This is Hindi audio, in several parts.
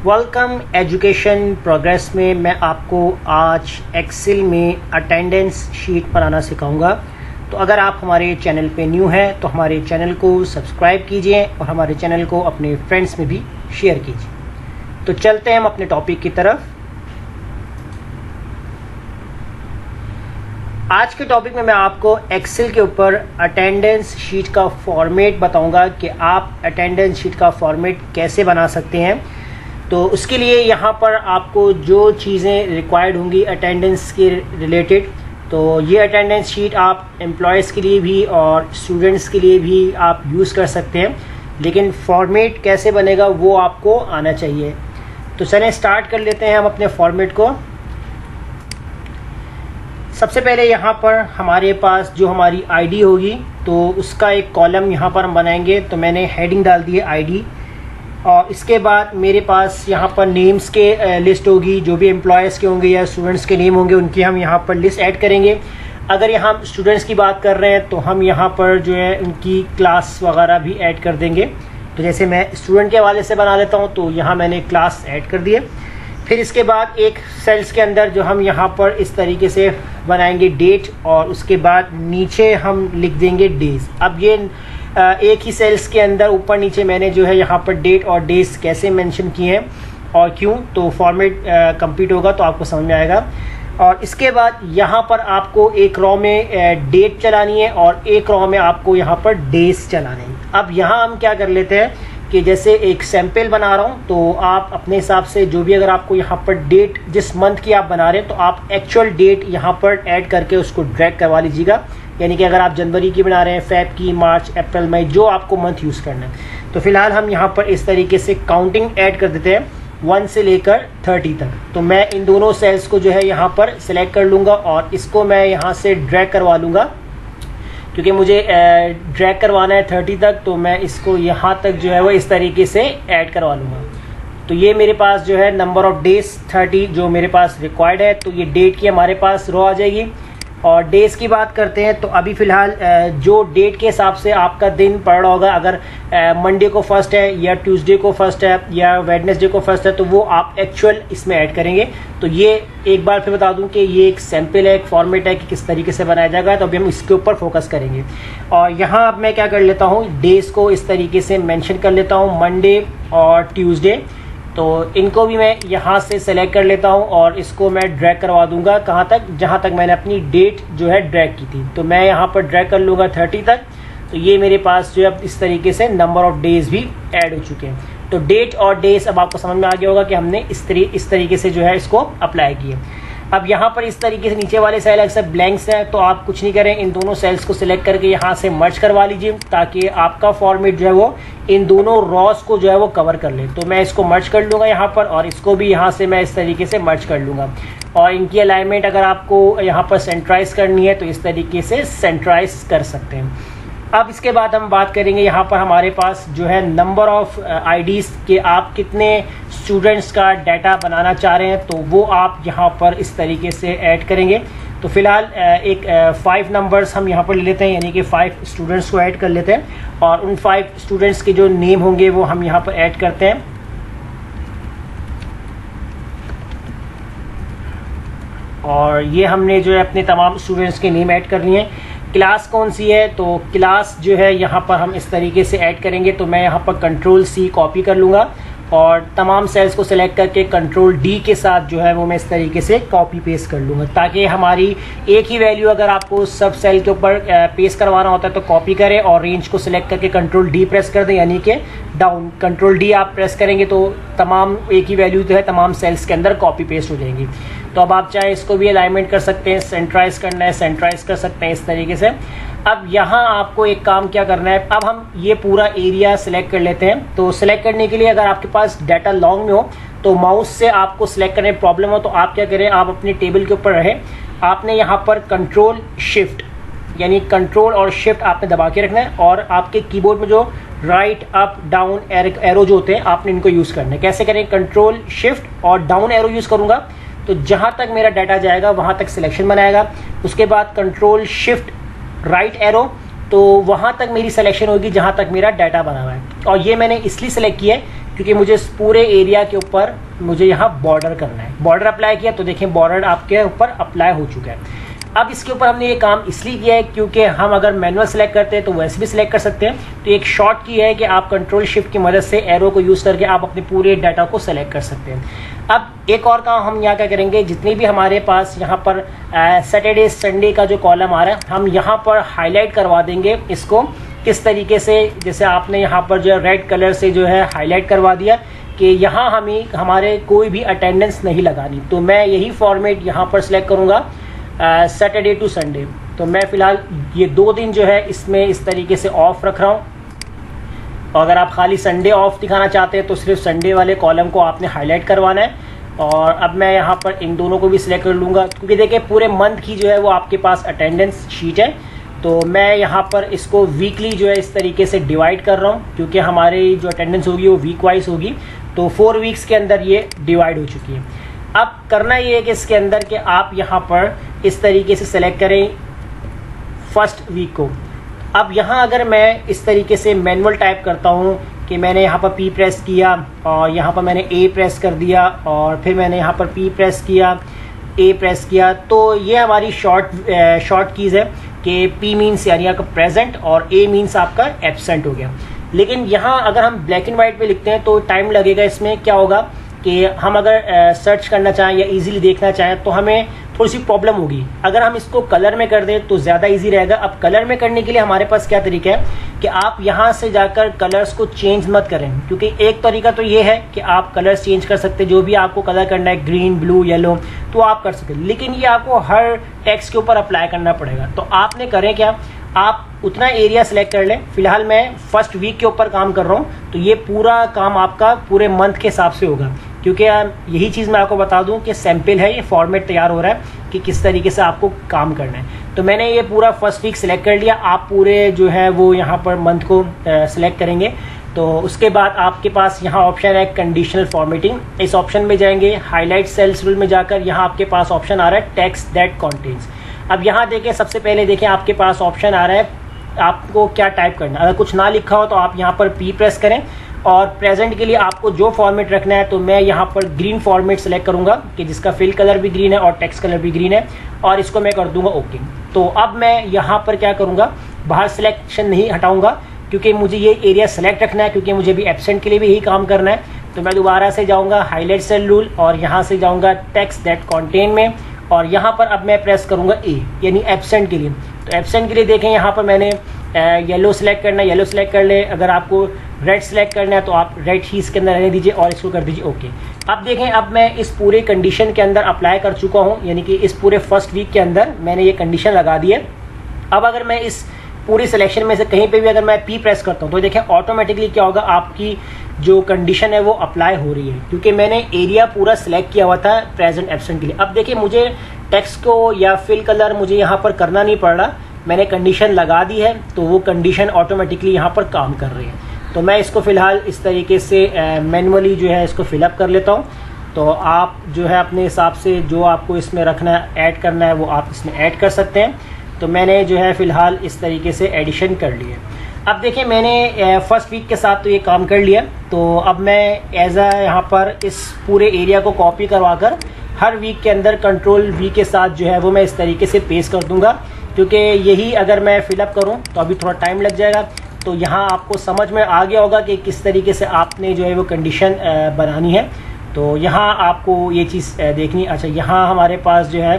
वेलकम एजुकेशन प्रोग्रेस में मैं आपको आज एक्सेल में अटेंडेंस शीट बनाना सिखाऊंगा। तो अगर आप हमारे चैनल पे न्यू हैं तो हमारे चैनल को सब्सक्राइब कीजिए और हमारे चैनल को अपने फ्रेंड्स में भी शेयर कीजिए। तो चलते हैं हम अपने टॉपिक की तरफ। आज के टॉपिक में मैं आपको एक्सेल के ऊपर अटेंडेंस शीट का फॉर्मेट बताऊंगा कि आप अटेंडेंस शीट का फॉर्मेट कैसे बना सकते हैं। तो उसके लिए यहाँ पर आपको जो चीज़ें रिक्वायर्ड होंगी अटेंडेंस के रिलेटेड, तो ये अटेंडेंस शीट आप एम्प्लॉयज़ के लिए भी और स्टूडेंट्स के लिए भी आप यूज़ कर सकते हैं, लेकिन फॉर्मेट कैसे बनेगा वो आपको आना चाहिए। तो चलें स्टार्ट कर लेते हैं हम अपने फॉर्मेट को। सबसे पहले यहाँ पर हमारे पास जो हमारी आईडी होगी तो उसका एक कॉलम यहाँ पर हम बनाएंगे। तो मैंने हेडिंग डाल दी है आईडी, और इसके बाद मेरे पास यहाँ पर नेम्स के लिस्ट होगी, जो भी एम्प्लॉयज़ के होंगे या स्टूडेंट्स के नेम होंगे उनकी हम यहाँ पर लिस्ट ऐड करेंगे। अगर यहाँ हम स्टूडेंट्स की बात कर रहे हैं तो हम यहाँ पर जो है उनकी क्लास वगैरह भी ऐड कर देंगे। तो जैसे मैं स्टूडेंट के हवाले से बना लेता हूँ तो यहाँ मैंने क्लास ऐड कर दिए। फिर इसके बाद एक सेल्स के अंदर जो हम यहाँ पर इस तरीके से बनाएंगे डेट, और उसके बाद नीचे हम लिख देंगे डेज। अब ये एक ही सेल्स के अंदर ऊपर नीचे मैंने जो है यहाँ पर डेट और डेज कैसे मेंशन किए हैं और क्यों, तो फॉर्मेट कंप्लीट होगा तो आपको समझ में आएगा। और इसके बाद यहाँ पर आपको एक रॉ में डेट चलानी है और एक रॉ में आपको यहाँ पर डेज चलाने हैं। अब यहाँ हम क्या कर लेते हैं कि जैसे एक सैंपल बना रहा हूँ तो आप अपने हिसाब से जो भी, अगर आपको यहाँ पर डेट जिस मंथ की आप बना रहे हैं तो आप एक्चुअल डेट यहाँ पर ऐड करके उसको ड्रैग करवा लीजिएगा। यानी कि अगर आप जनवरी की बना रहे हैं, फेब की, मार्च, अप्रैल, मई, जो आपको मंथ यूज़ करना है। तो फिलहाल हम यहाँ पर इस तरीके से काउंटिंग ऐड कर देते हैं 1 से लेकर 30 तक। तो मैं इन दोनों सेल्स को जो है यहाँ पर सिलेक्ट कर लूँगा और इसको मैं यहाँ से ड्रैग करवा लूँगा, क्योंकि मुझे ड्रैग करवाना है 30 तक। तो मैं इसको यहाँ तक जो है वो इस तरीके से ऐड करवा लूँगा। तो ये मेरे पास जो है नंबर ऑफ डेज 30 जो मेरे पास रिक्वायर्ड है। तो ये डेट की हमारे पास रो आ जाएगी। और डेज़ की बात करते हैं तो अभी फ़िलहाल जो डेट के हिसाब से आपका दिन पड़ रहा होगा, अगर मंडे को फर्स्ट है या ट्यूसडे को फर्स्ट है या वेडनेसडे को फर्स्ट है, तो वो आप एक्चुअल इसमें ऐड करेंगे। तो ये एक बार फिर बता दूं कि ये एक सैम्पल है, एक फॉर्मेट है कि किस तरीके से बनाया जाएगा। तो अभी हम इसके ऊपर फोकस करेंगे। और यहाँ अब मैं क्या कर लेता हूँ, डेज़ को इस तरीके से मेंशन कर लेता हूँ, मंडे और ट्यूसडे। तो इनको भी मैं यहाँ से सेलेक्ट कर लेता हूँ और इसको मैं ड्रैग करवा दूंगा कहाँ तक, जहाँ तक मैंने अपनी डेट जो है ड्रैग की थी। तो मैं यहाँ पर ड्रैग कर लूँगा 30 तक। तो ये मेरे पास जो है अब इस तरीके से नंबर ऑफ डेज भी ऐड हो चुके हैं। तो डेट और डेज अब आपको समझ में आ गया होगा कि हमने इस तरीके से जो है इसको अप्लाई किए। अब यहाँ पर इस तरीके से नीचे वाले सेल अक्सर ब्लैंक्स हैं, तो आप कुछ नहीं करें, इन दोनों सेल्स को सिलेक्ट करके यहाँ से मर्ज करवा लीजिए ताकि आपका फॉर्मेट जो है वो इन दोनों रॉस को जो है वो कवर कर ले। तो मैं इसको मर्ज कर लूँगा यहाँ पर, और इसको भी यहाँ से मैं इस तरीके से मर्ज कर लूँगा। और इनकी अलाइनमेंट अगर आपको यहाँ पर सेंट्राइज करनी है तो इस तरीके से सेंट्राइज कर सकते हैं। अब इसके बाद हम बात करेंगे यहाँ पर हमारे पास जो है नंबर ऑफ आईडीज़ के, आप कितने स्टूडेंट्स का डाटा बनाना चाह रहे हैं, तो वो आप यहाँ पर इस तरीके से ऐड करेंगे। तो फिलहाल एक 5 नंबर्स हम यहाँ पर ले लेते हैं, यानी कि 5 स्टूडेंट्स को ऐड कर लेते हैं और उन 5 स्टूडेंट्स के जो नेम होंगे वो हम यहाँ पर ऐड करते हैं। और ये हमने जो है अपने तमाम स्टूडेंट्स के नेम ऐड कर लिए हैं। क्लास कौन सी है, तो क्लास जो है यहाँ पर हम इस तरीके से ऐड करेंगे। तो मैं यहाँ पर Ctrl+C कॉपी कर लूँगा और तमाम सेल्स को सिलेक्ट करके Ctrl+D के साथ जो है वो मैं इस तरीके से कॉपी पेस्ट कर लूँगा, ताकि हमारी एक ही वैल्यू अगर आपको सब सेल के ऊपर पेस्ट करवाना होता है तो कॉपी करें और रेंज को सिलेक्ट करके Ctrl+D प्रेस कर दें, यानी कि डाउन। Ctrl+D आप प्रेस करेंगे तो तमाम एक ही वैल्यू जो है तमाम सेल्स के अंदर कॉपी पेस्ट हो जाएंगी। तो अब आप चाहे इसको भी अलाइनमेंट कर सकते हैं, सेंट्राइज करना है सेंट्राइज कर सकते हैं इस तरीके से। अब यहाँ आपको एक काम क्या करना है, अब हम ये पूरा एरिया सिलेक्ट कर लेते हैं। तो सिलेक्ट करने के लिए अगर आपके पास डाटा लॉन्ग में हो तो माउस से आपको सिलेक्ट करने में प्रॉब्लम हो तो आप क्या करें, आप अपने टेबल के ऊपर रहे, आपने यहाँ पर Ctrl+Shift यानी कंट्रोल और शिफ्ट आपने दबा के रखना है, और आपके कीबोर्ड में जो राइट अप डाउन एरो जो होते हैं आपने इनको यूज़ करना है। कैसे करें, Ctrl+Shift और डाउन एरो यूज़ करूँगा तो जहाँ तक मेरा डाटा जाएगा वहाँ तक सिलेक्शन बनाएगा। उसके बाद Ctrl+Shift राइट एरो, तो वहाँ तक मेरी सिलेक्शन होगी जहाँ तक मेरा डाटा बना हुआ है। और ये मैंने इसलिए सेलेक्ट किया है क्योंकि मुझे इस पूरे एरिया के ऊपर मुझे यहाँ बॉर्डर करना है। बॉर्डर अप्लाई किया तो देखें बॉर्डर आपके ऊपर अप्लाई हो चुका है। अब इसके ऊपर हमने ये काम इसलिए किया है क्योंकि हम अगर मैनुअल सेलेक्ट करते हैं तो वैसे भी सिलेक्ट कर सकते हैं। तो एक शॉर्ट की है कि आप कंट्रोल शिफ्ट की मदद से एरो को यूज़ करके आप अपने पूरे डाटा को सेलेक्ट कर सकते हैं। अब एक और काम हम यहाँ क्या करेंगे, जितनी भी हमारे पास यहाँ पर सैटरडे संडे का जो कॉलम आ रहा है हम यहाँ पर हाईलाइट करवा देंगे इसको किस तरीके से, जैसे आपने यहाँ पर जो है रेड कलर से जो है हाईलाइट करवा दिया कि यहाँ हमारे कोई भी अटेंडेंस नहीं लगानी। तो मैं यही फॉर्मेट यहाँ पर सिलेक्ट करूँगा सैटरडे टू संडे। तो मैं फ़िलहाल ये 2 दिन जो है इसमें इस तरीके से ऑफ रख रहा हूँ। और अगर आप खाली संडे ऑफ दिखाना चाहते हैं तो सिर्फ संडे वाले कॉलम को आपने हाईलाइट करवाना है। और अब मैं यहाँ पर इन दोनों को भी सिलेक्ट कर लूँगा क्योंकि देखिए पूरे मंथ की जो है वो आपके पास अटेंडेंस शीट है। तो मैं यहाँ पर इसको वीकली जो है इस तरीके से डिवाइड कर रहा हूँ क्योंकि हमारी जो अटेंडेंस होगी वो वीक वाइज होगी। तो 4 वीक्स के अंदर ये डिवाइड हो चुकी है। अब करना ये है कि इसके अंदर कि आप यहाँ पर इस तरीके से सेलेक्ट करें फर्स्ट वीक को। अब यहाँ अगर मैं इस तरीके से मैनुअल टाइप करता हूँ कि मैंने यहाँ पर P प्रेस किया और यहाँ पर मैंने A प्रेस कर दिया और फिर मैंने यहाँ पर P प्रेस किया, A प्रेस किया, तो ये हमारी शॉर्ट कीज़ है कि P मीन्स यानी आपका प्रेजेंट और A मीन्स आपका एब्सेंट हो गया। लेकिन यहाँ अगर हम ब्लैक एंड वाइट पे लिखते हैं तो टाइम लगेगा। इसमें क्या होगा कि हम अगर सर्च करना चाहें या इजीली देखना चाहें तो हमें थोड़ी सी प्रॉब्लम होगी। अगर हम इसको कलर में कर दें तो ज़्यादा इजी रहेगा। अब कलर में करने के लिए हमारे पास क्या तरीका है कि आप यहाँ से जाकर कलर्स को चेंज मत करें, क्योंकि एक तरीका तो ये है कि आप कलर्स चेंज कर सकते हैं, जो भी आपको कलर करना है ग्रीन, ब्लू, येलो, तो आप कर सकते हैं। लेकिन ये आपको हर टेक्स्ट के ऊपर अप्लाई करना पड़ेगा। तो आपने करें क्या, आप उतना एरिया सेलेक्ट कर लें। फिलहाल मैं फर्स्ट वीक के ऊपर काम कर रहा हूँ तो ये पूरा काम आपका पूरे मंथ के हिसाब से होगा, क्योंकि यही चीज़ मैं आपको बता दूं कि सैम्पल है, ये फॉर्मेट तैयार हो रहा है कि किस तरीके से आपको काम करना है। तो मैंने ये पूरा फर्स्ट वीक सिलेक्ट कर लिया। आप पूरे जो है वो यहाँ पर मंथ को सिलेक्ट करेंगे। तो उसके बाद आपके पास यहाँ ऑप्शन है कंडीशनल फॉर्मेटिंग। इस ऑप्शन में जाएंगे, हाईलाइट सेल्स रूल में जाकर यहाँ आपके पास ऑप्शन आ रहा है टेक्स्ट दैट कॉन्टेन्स। अब यहाँ देखें, सबसे पहले देखें आपके पास ऑप्शन आ रहा है आपको क्या टाइप करना है। अगर कुछ ना लिखा हो तो आप यहाँ पर P प्रेस करें और प्रेजेंट के लिए आपको जो फॉर्मेट रखना है, तो मैं यहाँ पर ग्रीन फॉर्मेट सेलेक्ट करूँगा कि जिसका फिल कलर भी ग्रीन है और टेक्स्ट कलर भी ग्रीन है, और इसको मैं कर दूंगा ओके। तो अब मैं यहाँ पर क्या करूँगा, बाहर सिलेक्शन नहीं हटाऊँगा क्योंकि मुझे ये एरिया सेलेक्ट रखना है, क्योंकि मुझे भी एब्सेंट के लिए भी यही काम करना है। तो मैं दोबारा से जाऊँगा हाईलाइट सेल रूल और यहाँ से जाऊँगा टेक्स्ट दैट कॉन्टेन में, और यहाँ पर अब मैं प्रेस करूँगा A यानी एब्सेंट के लिए। तो एब्सेंट के लिए देखें यहाँ पर मैंने येलो सेलेक्ट करना है, येलो सेलेक्ट कर ले। अगर आपको रेड सेलेक्ट करना है तो आप रेड ही इसके अंदर रहने दीजिए और इसको कर दीजिए ओके। अब देखें, अब मैं इस पूरे कंडीशन के अंदर अप्लाई कर चुका हूँ, यानी कि इस पूरे फर्स्ट वीक के अंदर मैंने ये कंडीशन लगा दी है। अब अगर मैं इस पूरी सिलेक्शन में से कहीं पे भी अगर मैं P प्रेस करता हूँ तो देखें ऑटोमेटिकली क्या होगा, आपकी जो कंडीशन है वो अप्लाई हो रही है, क्योंकि मैंने एरिया पूरा सिलेक्ट किया हुआ था प्रेजेंट एब्सेंट के लिए। अब देखिए, मुझे टेक्स्ट को या फिल कलर मुझे यहाँ पर करना नहीं पड़ रहा, मैंने कंडीशन लगा दी है तो वो कंडीशन ऑटोमेटिकली यहाँ पर काम कर रही है। तो मैं इसको फ़िलहाल इस तरीके से मैनुअली जो है इसको फिलअप कर लेता हूँ। तो आप जो है अपने हिसाब से जो आपको इसमें रखना है, ऐड करना है, वो आप इसमें ऐड कर सकते हैं। तो मैंने जो है फ़िलहाल इस तरीके से एडिशन कर लिया। अब देखिए, मैंने फर्स्ट वीक के साथ तो ये काम कर लिया। तो अब मैं यहाँ पर इस पूरे एरिया को कॉपी करवा कर हर वीक के अंदर कंट्रोल V के साथ जो है वो मैं इस तरीके से पेस्ट कर दूंगा, क्योंकि यही अगर मैं फिलअप करूं तो अभी थोड़ा टाइम लग जाएगा। तो यहाँ आपको समझ में आ गया होगा कि किस तरीके से आपने जो है वो कंडीशन बनानी है। तो यहाँ आपको ये चीज़ देखनी। अच्छा, यहाँ हमारे पास जो है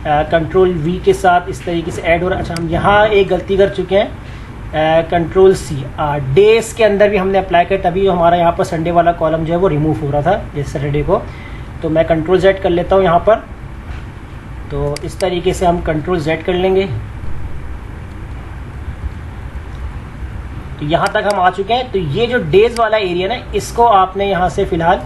कंट्रोल V के साथ इस तरीके से ऐड हो रहा है। अच्छा, हम यहाँ एक गलती कर चुके हैं, कंट्रोल C डेज के अंदर भी हमने अप्लाई किया, तभी हमारा यहाँ पर संडे वाला कॉलम जो है वो रिमूव हो रहा था जैसे सैटरडे को। तो मैं कंट्रोल Z कर लेता हूँ यहाँ पर। तो इस तरीके से हम कंट्रोल Z कर लेंगे। तो यहाँ तक हम आ चुके हैं। तो ये जो डेज वाला एरिया ना, इसको आपने यहाँ से फ़िलहाल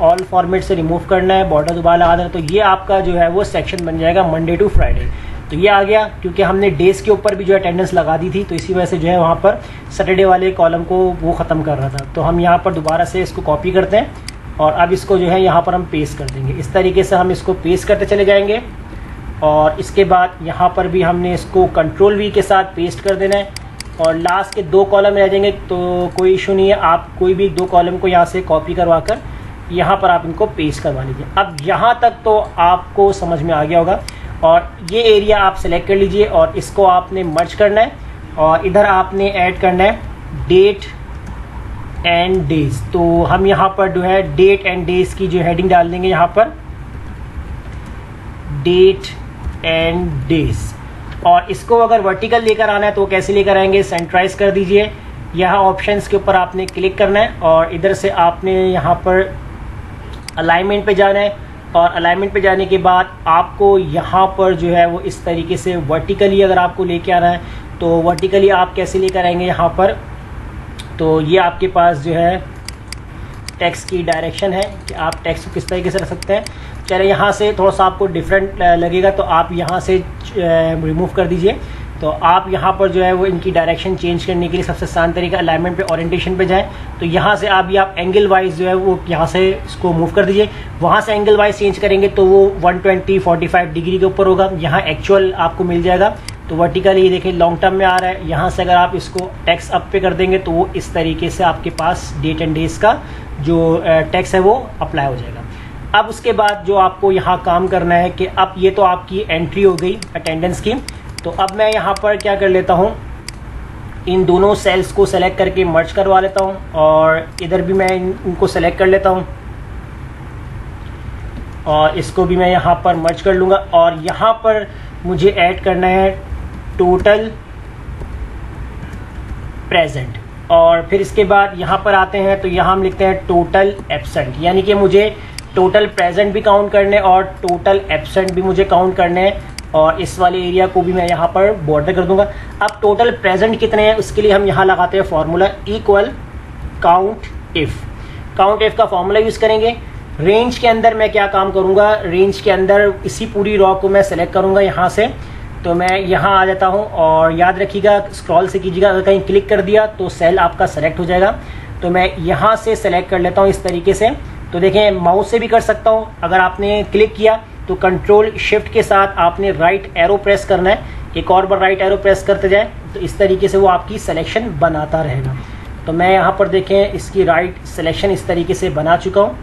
ऑल फॉर्मेट से रिमूव करना है, बॉर्डर दोबारा लगा देना। तो ये आपका जो है वो सेक्शन बन जाएगा मंडे टू फ्राइडे। तो ये आ गया, क्योंकि हमने डेज के ऊपर भी जो अटेंडेंस लगा दी थी, तो इसी वजह से जो है वहाँ पर सैटरडे वाले कॉलम को वो ख़त्म कर रहा था। तो हम यहाँ पर दोबारा से इसको कॉपी करते हैं और अब इसको जो है यहाँ पर हम पेस्ट कर देंगे। इस तरीके से हम इसको पेस्ट करते चले जाएंगे। और इसके बाद यहाँ पर भी हमने इसको कंट्रोल V के साथ पेस्ट कर देना है। और लास्ट के 2 कॉलम रह जाएंगे, तो कोई इशू नहीं है, आप कोई भी 2 कॉलम को यहाँ से कॉपी करवा कर यहाँ पर आप इनको पेस्ट करवा लीजिए। अब यहाँ तक तो आपको समझ में आ गया होगा, और ये एरिया आप सेलेक्ट कर लीजिए और इसको आपने मर्ज करना है और इधर आपने ऐड करना है डेट एंड डेज। तो हम यहाँ पर जो है डेट एंड डेज की जो हेडिंग डाल देंगे यहाँ पर डेट एंड डेज, और इसको अगर वर्टिकल लेकर आना है तो कैसे लेकर आएंगे, सेंट्राइज कर दीजिए। यहाँ ऑप्शंस के ऊपर आपने क्लिक करना है और इधर से आपने यहाँ पर अलाइनमेंट पे जाना है, और अलाइनमेंट पे जाने के बाद आपको यहाँ पर जो है वो इस तरीके से वर्टिकली अगर आपको लेके आना है तो वर्टिकली आप कैसे लेकर आएंगे यहाँ पर, तो ये आपके पास जो है टेक्स्ट की डायरेक्शन है कि आप टेक्स्ट को किस तरीके से रख सकते हैं। चले यहाँ से थोड़ा सा आपको डिफरेंट लगेगा तो आप यहाँ से रिमूव कर दीजिए। तो आप यहाँ पर जो है वो इनकी डायरेक्शन चेंज करने के लिए सबसे आसान तरीका अलाइनमेंट पे ओरिएंटेशन पे जाएं, तो यहाँ से आप एंगल वाइज जो है वो यहाँ से इसको मूव कर दीजिए। वहाँ से एंगल वाइज चेंज करेंगे तो वो 120-45 डिग्री के ऊपर होगा, यहाँ एक्चुअल आपको मिल जाएगा। तो वर्टिकली देखिए लॉन्ग टर्म में आ रहा है, यहाँ से अगर आप इसको टेक्स्ट अप पे कर देंगे तो वो इस तरीके से आपके पास डेट एंड डेज का जो टेक्स्ट है वो अप्लाई हो जाएगा। अब उसके बाद जो आपको यहाँ काम करना है कि अब ये तो आपकी एंट्री हो गई अटेंडेंस की, तो अब मैं यहाँ पर क्या कर लेता हूँ, इन दोनों सेल्स को सेलेक्ट करके मर्ज करवा लेता हूँ और इधर भी मैं इनको सेलेक्ट कर लेता हूँ और इसको भी मैं यहाँ पर मर्ज कर लूँगा। और यहाँ पर मुझे ऐड करना है टोटल प्रेजेंट, और फिर इसके बाद यहाँ पर आते हैं तो यहाँ हम लिखते हैं टोटल एब्सेंट, यानी कि मुझे टोटल प्रेजेंट भी काउंट करने और टोटल एब्सेंट भी मुझे काउंट करने हैं, और इस वाले एरिया को भी मैं यहाँ पर बॉर्डर कर दूंगा। अब टोटल प्रेजेंट कितने हैं उसके लिए हम यहाँ लगाते हैं formula equal count if. Count if का फॉर्मूला यूज़ करेंगे। रेंज के अंदर मैं क्या काम करूँगा, रेंज के अंदर इसी पूरी रॉ को मैं सेलेक्ट करूँगा यहाँ से, तो मैं यहाँ आ जाता हूँ और याद रखिएगा स्क्रॉल से कीजिएगा, अगर कहीं क्लिक कर दिया तो सेल आपका सेलेक्ट हो जाएगा। तो मैं यहाँ से सेलेक्ट कर लेता हूँ इस तरीके से। तो देखें माउस से भी कर सकता हूँ, अगर आपने क्लिक किया तो कंट्रोल शिफ्ट के साथ आपने राइट एरो प्रेस करना है, एक और बार राइट एरो प्रेस करते जाए तो इस तरीके से वो आपकी सिलेक्शन बनाता रहेगा। तो मैं यहाँ पर देखें इसकी राइट सिलेक्शन इस तरीके से बना चुका हूँ।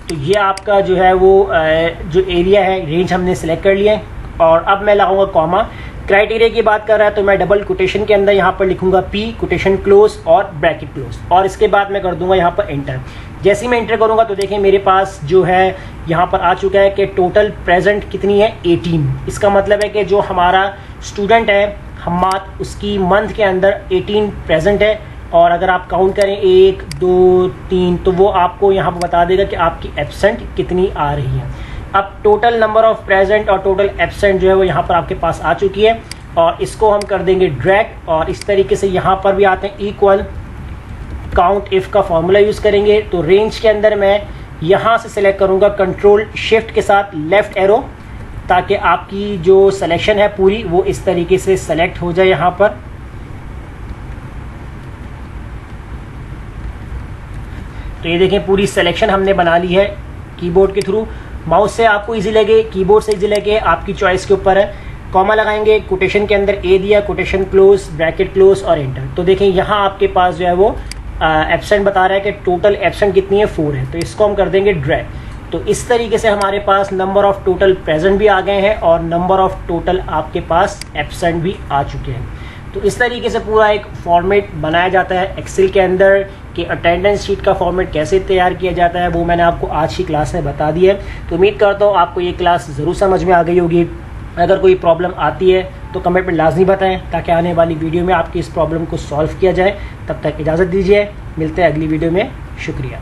तो ये आपका जो है वो जो एरिया है रेंज हमने सेलेक्ट कर लिया है, और अब मैं लगाऊंगा कॉमा। क्राइटेरिया की बात कर रहा है तो मैं डबल कोटेशन के अंदर यहाँ पर लिखूंगा P कोटेशन क्लोज और ब्रैकेट क्लोज, और इसके बाद मैं कर दूंगा यहाँ पर एंटर। जैसे ही मैं एंटर करूंगा तो देखें मेरे पास जो है यहाँ पर आ चुका है कि टोटल प्रेजेंट कितनी है 18। इसका मतलब है कि जो हमारा स्टूडेंट है हमाद उसकी मंथ के अंदर 18 प्रेजेंट है, और अगर आप काउंट करें 1 2 3 तो वो आपको यहाँ पर बता देगा कि आपकी एब्सेंट कितनी आ रही है। अब टोटल नंबर ऑफ प्रेजेंट और टोटल एब्सेंट जो है वो यहाँ पर आपके पास आ चुकी है, और इसको हम कर देंगे ड्रैग, और इस तरीके से यहाँ पर भी आते हैं इक्वल काउंट इफ का फॉर्मूला यूज़ करेंगे। तो रेंज के अंदर मैं यहाँ से सेलेक्ट करूँगा कंट्रोल शिफ्ट के साथ लेफ्ट एरो, ताकि आपकी जो सिलेक्शन है पूरी वो इस तरीके से सेलेक्ट हो जाए यहाँ पर। तो ये देखें पूरी सिलेक्शन हमने बना ली है कीबोर्ड के थ्रू। माउस से आपको इजी लगे, कीबोर्ड से इजी लगे, आपकी चॉइस के ऊपर है। कॉमा लगाएंगे, कोटेशन के अंदर ए दिया, कोटेशन क्लोज, ब्रैकेट क्लोज और एंटर। तो देखें यहाँ आपके पास जो है वो एब्सेंट बता रहा है कि टोटल एब्सेंट कितनी है 4 है, तो इसको हम कर देंगे ड्रैग। तो इस तरीके से हमारे पास नंबर ऑफ टोटल प्रेजेंट भी आ गए हैं और नंबर ऑफ टोटल आपके पास एब्सेंट भी आ चुके हैं। तो इस तरीके से पूरा एक फॉर्मेट बनाया जाता है एक्सेल के अंदर कि अटेंडेंस शीट का फॉर्मेट कैसे तैयार किया जाता है, वो मैंने आपको आज की क्लास में बता दी है। तो उम्मीद करता हूँ आपको ये क्लास ज़रूर समझ में आ गई होगी। अगर कोई प्रॉब्लम आती है तो कमेंट में लाजमी बताएं, ताकि आने वाली वीडियो में आपकी इस प्रॉब्लम को सॉल्व किया जाए। तब तक इजाज़त दीजिए, मिलते हैं अगली वीडियो में। शुक्रिया।